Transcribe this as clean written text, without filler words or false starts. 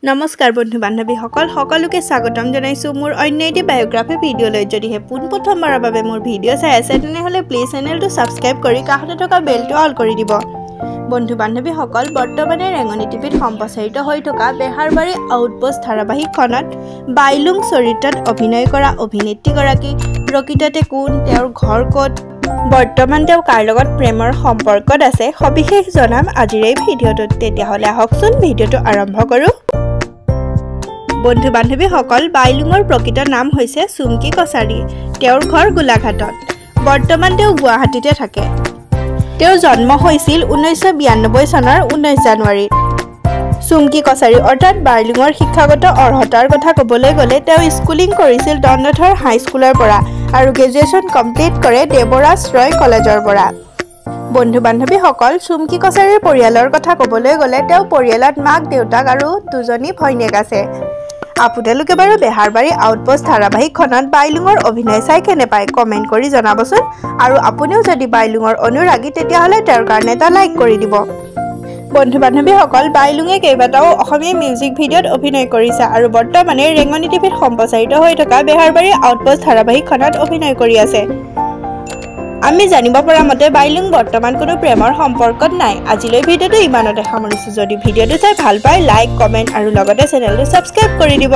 নমস্কাৰ বন্ধু বান্ধৱী সকলোকে স্বাগতম জনাইছো মোৰ অন্য এটি বায়োগ্ৰাফি ভিডিঅলৈ যদিহে প্ৰথমবাৰৰ বাবে মোৰ ভিডিঅ' চাই আছে তেনেহলে প্লিজ চেনেলটো সাবস্ক্ৰাইব কৰি কাষতে থকা বেলটো অল কৰি দিব বন্ধু বান্ধৱী বৰ্তমানে ৰেঙনি টিভিত সম্প্ৰচাৰিত হৈ থকা বেহাৰবাৰী আউটপোষ্ট ধাৰাবাহিকখনত বাইলুং চৰিত্ৰত অভিনয় কৰা অভিনেত্ৰী গৰাকী প্ৰকৃততে কোন তেওঁৰ ঘৰ ক'ত বৰ্তমান তেওঁ কাৰ লগত প্ৰেমৰ সম্পৰ্কত আছে সবিশেষ জনাম আজিৰ এই ভিডিঅ'টোত তেতিয়াহলে আহকচোন ভিডিঅ'টো আৰম্ভ কৰো বন্ধু বান্ধৱী বাইলুঙৰ প্ৰকৃত নাম হৈছে চুমকি কছাৰী তেওঁৰ ঘৰ গোলাঘাটত বৰ্তমান তেওঁ গুৱাহাটীতে থাকে তেওঁৰ জন্ম হৈছিল 1992 চনৰ 19 জানুৱাৰীত চুমকি কছাৰী অৰ্থাৎ বাইলুঙৰ শিক্ষাগত অৰ্হতাৰ কথা ক'বলৈ গ'লে তেওঁ স্কুলিং কৰিছিল দণ্ডধৰ হাই স্কুলৰ পৰা আৰু গ্ৰেজুৱেচন কমপ্লিট কৰে দেৱৰাজ ৰয় কলেজৰ পৰা বন্ধু বান্ধৱী চুমকি কছাৰীৰ পৰিয়ালৰ কথা ক'বলৈ গ'লে তেওঁ পৰিয়ালত মাক দেউতাক আৰু দুজনী ভৈনীয়েক আছে আপোনালোকে বাৰু বেহাৰবাৰী আউটপোষ্ট ধাৰাবাহিকখনত বাইলুঙৰ অভিনয় চাই কেনে পায় কমেন্ট কৰি জনাবচোন আৰু আপুনিও যদি বাইলুঙৰ অনুৰাগী তেতিয়াহলে তেওঁৰ কাৰণে এটা লাইক কৰি দিব বন্ধু বান্ধৱী বাইলুঙে কেইবাটাও অসমীয়া মিউজিক ভিডিঅ'ত অভিনয় কৰিছে আৰু বৰ্তমানে ৰেঙনি টিভিত সম্প্ৰচাৰিত হৈ থকা বেহাৰবাৰী আউটপোষ্ট ধাৰাবাহিকখনত অভিনয় কৰি আছে আমি জানিব পৰা মতে বাইলুং বৰ্তমান কোনো প্ৰেমৰ সম্পৰ্কত নাই আজিলৈ ভিডিঅ'টো ইমানতে সামৰিছো যদি ভিডিঅ'টো চাই ভাল পায় লাইক কমেন্ট আৰু লগতে চেনেলটো সাবস্ক্ৰাইব কৰি দিব